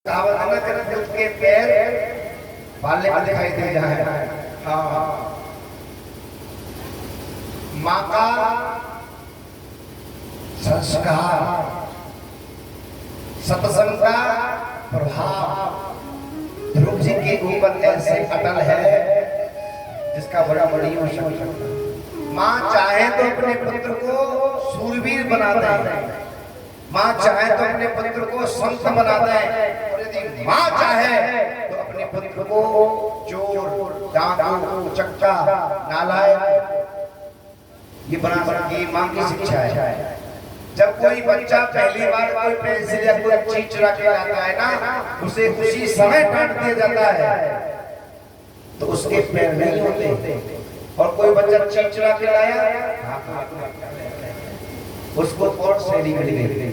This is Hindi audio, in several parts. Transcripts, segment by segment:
के पैर पालने में दिखाई दे जाए। हाँ, माँ का संस्कार, सत्संग का प्रभाव ध्रुव जी के ऊपर ऐसे अटल है जिसका बड़ा बड़ी हो सकता। माँ चाहे तो अपने पुत्र को सूरवीर बना दे, माँ चाहे तो अपने पुत्र को संत बना दे, और यदि माँ चाहे तो अपने पुत्र को चोर, डाकू, चक्का, नालायक ये बना सकती है। माँ की शिक्षा है। जब कोई बच्चा पहली बार कोई पेंसिल या कोई चीज चुरा के लाता है ना, उसे उसी समय डांट दिया जाता है तो उसके पैर नहीं होते। और कोई बच्चा चीज चुरा के लाया, उसको कोर्ट से निकल गई।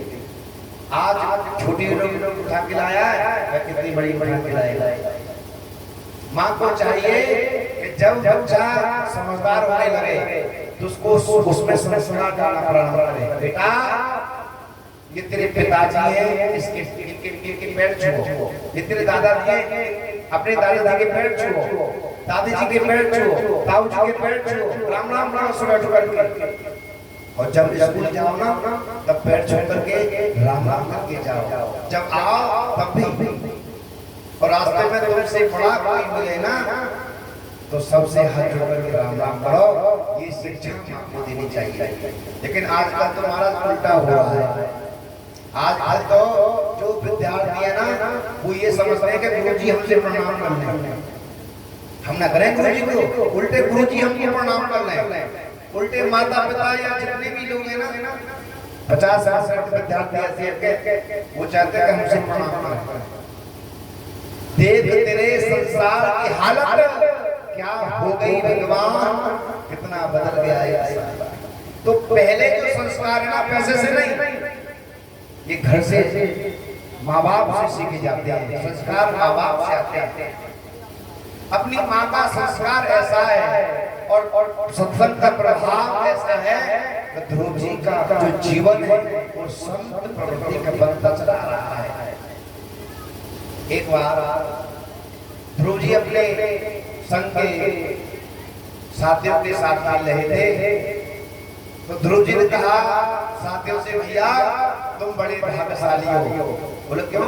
आज छोटी उठा के लाया है, कितनी बड़ी बड़ी खिलाएगा। माँ को चाहिए कि जब बच्चा समझदार होने लगे तो उसको उसमें संस्कार डालना प्रारंभ करे। बेटा, ये तेरे पिताजी हैं, इसके पैर छुओ। ये तेरे दादाजी हैं, अपने दादाजी के पैर छुओ। दादी जी के पैर छुओ, ताऊ जी के पैर छुओ। राम राम करो सुबह उठकर। और जब स्कूल जाओ ना, तब पैर छू करके राम राम करके जाओ। जब आओ तब भी। और रास्ते में तुमसे बड़ा कोई मिले ना, तो सबसे हाथ जोड़ के राम राम करो। ये शिक्षा आपको देनी चाहिए। लेकिन आजकल तो महाराज उल्टा हो रहा है। आजकल तो जो विद्यार्थी है ना, वो ये समझते हैं कि गुरुजी हमसे प्रणाम कर लें। हम ना करें गुरुजी को, उल्टे गुरुजी हमको प्रणाम कर लें। उल्टे माता पिता या जितने भी लोग हैं ना, 50-60 विद्यार्थी ऐसे हैं वो चाहते हैं कि हमसे प्रणाम करें। देख तेरे संसार की हालत क्या हो गई भगवान, कितना बदल गया है। तो पहले जो संस्कार है ना, पैसे से नहीं, ये घर से माँ बाप से सीखे जाते हैं। संस्कार माँ बाप से आते हैं। अपनी माँ का संस्कार ऐसा है और सत्संग का प्रभाव ऐसा है कि ध्रुव जी का जो जीवन है वो संत प्रवृत्ति का बनता चला रहा है। एक बार ध्रुव जी अपने संग के साथियों के साथ खेल रहे थे, तो ध्रुव जी ने कहा साथियों से, भैया तुम बड़े भाग्यशाली हो। बोले क्यों?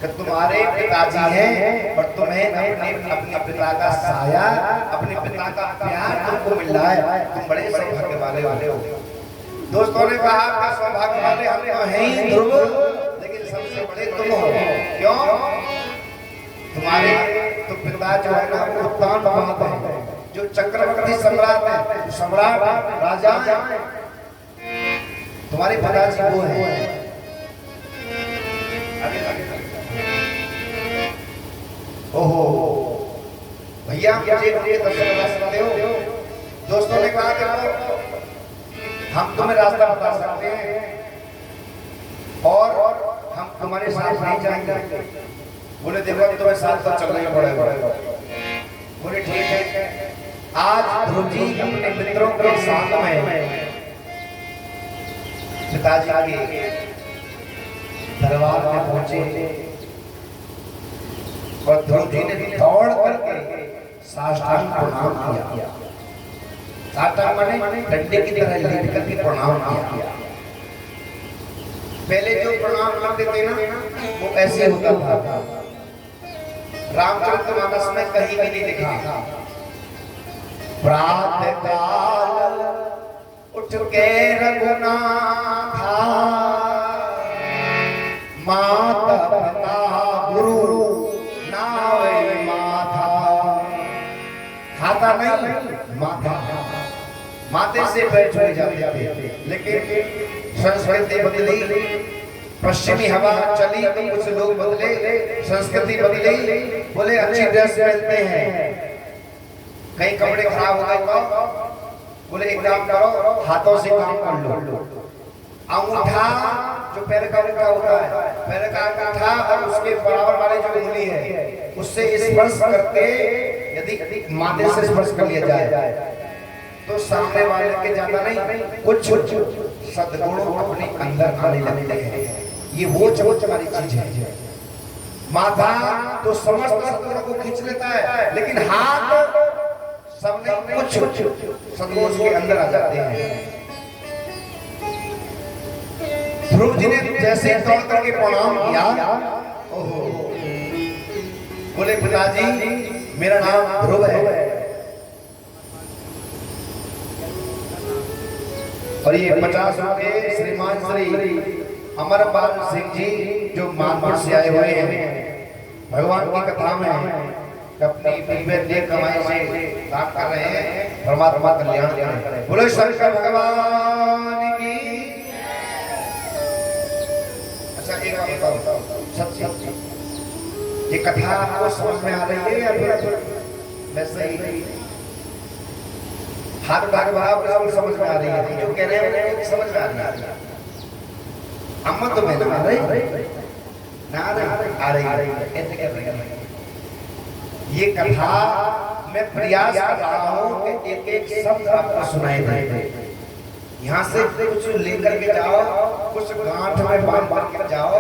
कि तुम्हारे पिताजी हैं और तुम्हें अपने पिता का साया, अपने पिता का प्यार तुमको मिल रहा है। तुम बड़े सौभाग्य वाले हो। दोस्तों ने कहा कि सौभाग्य वाले हम तो हैं ही ध्रुव, लेकिन सबसे बड़े तुम हो। क्यों? तुम्हारे तो पिता जो है ना, वो तानबाद है, जो चक्रवर्ती सम्राट है, सम्राट राजा है। तुम्हारे पिताजी वो है। ओहो भैया, मुझे दर्शन बता सकते हो? दोस्तों ने कहा कि हम तुम्हें रास्ता बता सकते हैं और हम तुम्हारे साथ नहीं जाएंगे। बोले देखो तुम्हें साथ तो चलना ही पड़ेगा। बोले ठीक है। आज ध्रुव जी अपने मित्रों के साथ में पिताजी के दरबार में पहुंचे और ध्रुव जी ने दौड़ करके साष्टांग प्रणाम किया। साष्टांग माने डंडे की तरह लेट करके प्रणाम किया। पहले जो प्रणाम करते थे ना, वो ऐसे होता था। रामचरितमानस में कहीं भी नहीं लिखा। प्रातः काल उठ के रघुनाथा, माता पिता गुरु नावे माथा। खाता नहीं, माथा। माथे से पैर छुए जाते थे। लेकिन संस्कृति बदली, पश्चिमी हवा चली तो कुछ लोग बदले, संस्कृति बदली। बोले अच्छी ड्रेस पहनते हैं, कहीं कपड़े खराब हो गए तो बोले एक काम करो, हाथों से काम कर लो। अंगूठा जो पैर का अंगूठा होता है, पैर का अंगूठा और उसके बराबर वाले जो उंगली है, उससे स्पर्श करके यदि माथे से स्पर्श कर लिया जाए तो सामने वाले के ज्यादा नहीं, कुछ सद्गुण अपने अंदर आने लगते हैं। ये वो चमत्कारी चीज है। माथा तो समस्त तत्वों को खींच लेता है, लेकिन हाथ सब नहीं, कुछ सदोष के अंदर आ जाते हैं। ध्रुव जी ने जैसे दौड़ करके प्रणाम किया, ओहो, बोले पिताजी मेरा नाम ध्रुव है और ये 50 रुपए श्रीमान श्री अमरपाल सिंह जी जो मानपुर से आए हुए हैं, भगवान की कथा में अपनी दिव्य कमाई से काम कर रहे हैं, परमात्मा कल्याण करें। बोलो शंकर भगवान की। अच्छा एक बात बताओ, सच्ची ये कथा आपको समझ में आ रही है या फिर वैसे ही हाथ उठा के बताओ बिल्कुल समझ में आ रही है? जो कह रहे हैं समझ में आ रही है? अम्मा तो मैं ना आ रही ऐसे कह रही है। ये कथा मैं प्रयास कर रहा हूँ कि एक एक शब्द आपको सुनाई दे। यहाँ से कुछ लेकर के जाओ, कुछ गांठ में बांध कर जाओ,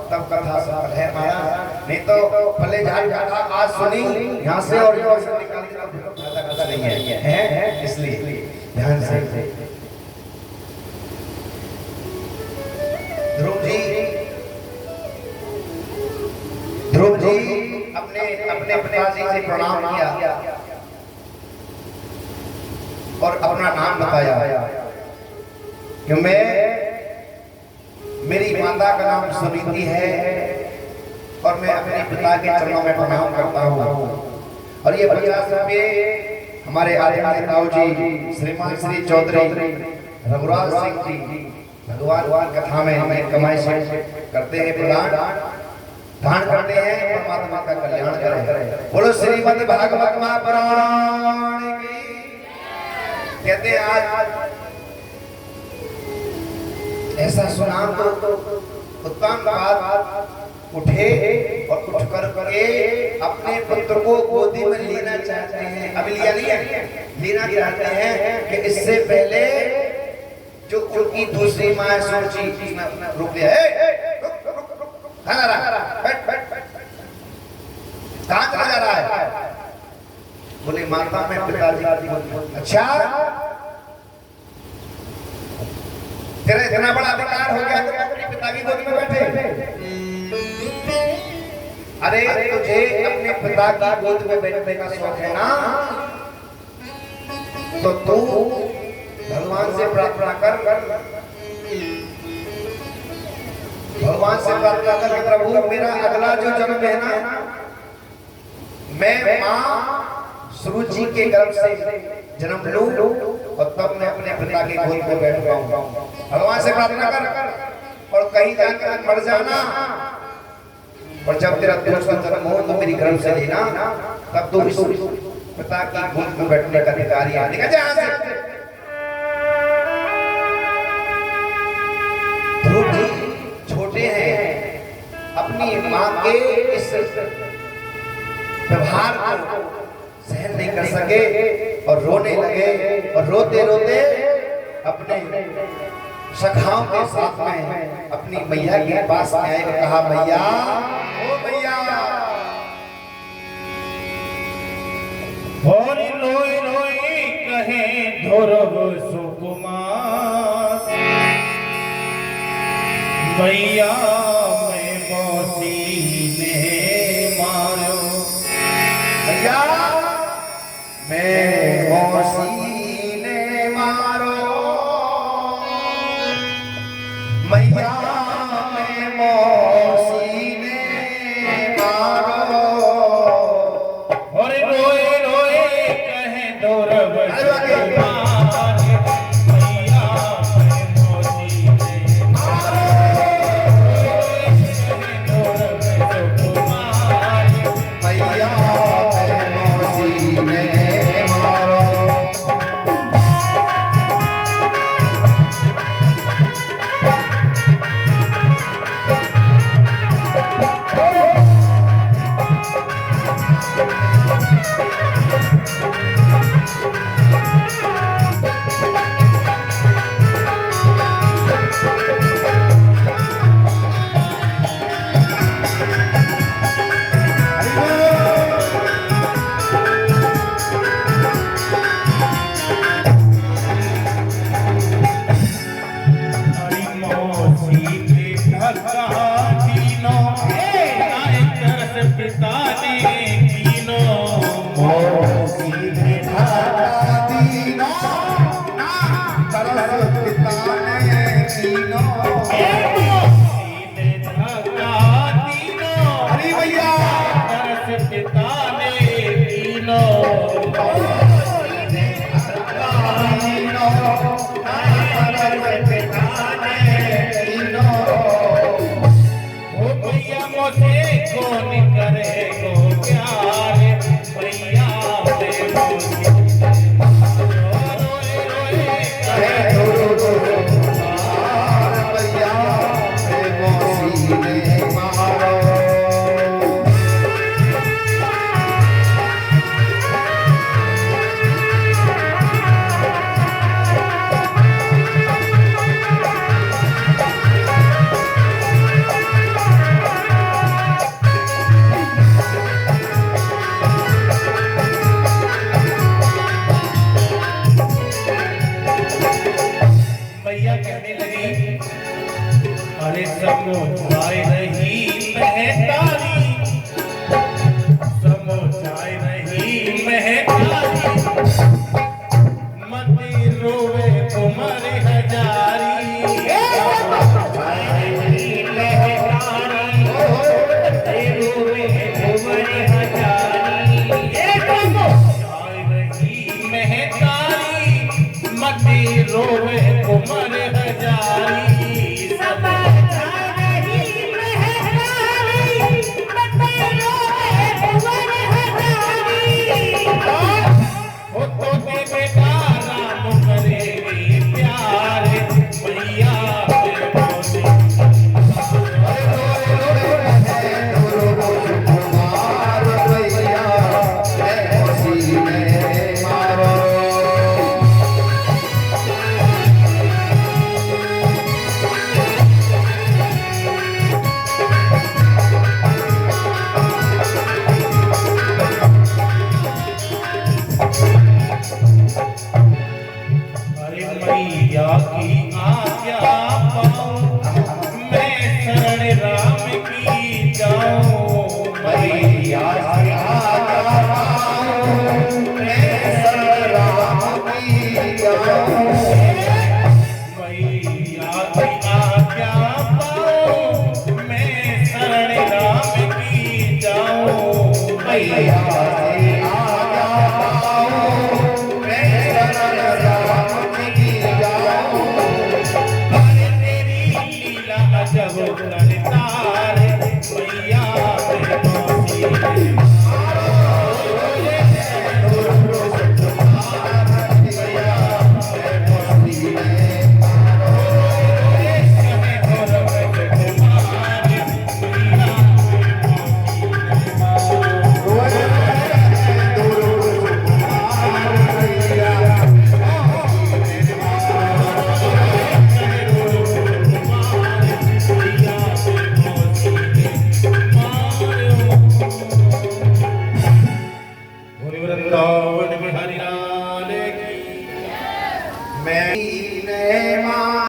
तब कथा सफल है महाराज। नहीं तो भले झाड़ कथा आज सुनी यहाँ से और यहाँ से निकाल के नहीं है, इसलिए ध्यान से। ध्रुव जी अपने पिताजी से प्रणाम किया और अपना नाम बताया कि मेरी माता का नाम सुनीति है और मैं अपने पिता के चरणों में प्रणाम करता हूँ। और ये 50 रुपये हमारे आदरणीय ताऊ जी श्रीमान श्री चौधरी रघुराज सिंह जी भगवान कथा में हमें कमाई से करते हैं, प्रदान दान करते हैं, परमात्मा का कल्याण करें। बोलो श्रीमद् भागवत महापुराण की। कहते हैं आज ऐसा सुना तो उत्तम बात उठे और उठ करके अपने पुत्र को गोदी में लेना चाहते हैं। अभी लिया नहीं है, लेना चाहते हैं कि इससे पहले जो उनकी दूसरी माँ सोची रुक लिया कहाँ चला जा रहा है? बोले माता में पिताजी। अच्छा तेरा इतना बड़ा अधिकार हो गया तो अपने पिता की गोदी में बैठे? अरे तुझे अपने पिता की गोद में बैठने का शौक है ना, तो तू भगवान से प्रार्थना कर, भगवान से प्रार्थना कर कि प्रभु मेरा अगला जो जन्म है ना, मैं माँ सुरुचि के गर्भ से जन्म लूं और तब मैं अपने पिता की गोद में बैठ पाऊंगा। भगवान से प्रार्थना कर और कहीं जाकर मर जाना, और जब तेरा दूसरा जन्म हो तो मेरी गर्भ से लेना, तब तो इस पिता की गोद में बैठने का अधिकारी है। निकल जा यहाँ से। ध्रुव जी छोटे हैं, अपनी माँ के इस व्यवहार को सहन नहीं कर सके और रोने लगे, और रोते रोते अपने सखाओं के साथ में अपनी मैया के पास आए और कहा मैया, ओ मैया, और रोई रोई कहे ध्रुव सुकुमार, मैया मैं मौसी ने मारो, मैया मैं मौसी ने मारो, मैया मैं मौसी ने मारो। और रोए रोए कहे ध्रुव सुकुमार, मैया मैं मौसी ने मारो, ध्रुव सुकुमार, मैया मैं मौसी ने मारो। कौन करे को प्यार मैया पे मोती रोए रोए कहे मैया से मौसी ने मारो मैया कहने लगी अरे समोचाए रही महतारी समोचाए रही महतारी मती रोवे तुम्हारे हजारी समोचाए रही महतारी मती रोवे तुम्हारे हजारी समोचाए रही महतारी मती रोवे तुम्हारे हजारी मैया की आज्ञा पाऊं मैं शरण राम की जाऊं मैया की आज्ञा पाऊं मैं शरण राम की जाऊं मैया की आज्ञा पाऊं मैं शरण राम की जाऊं मैया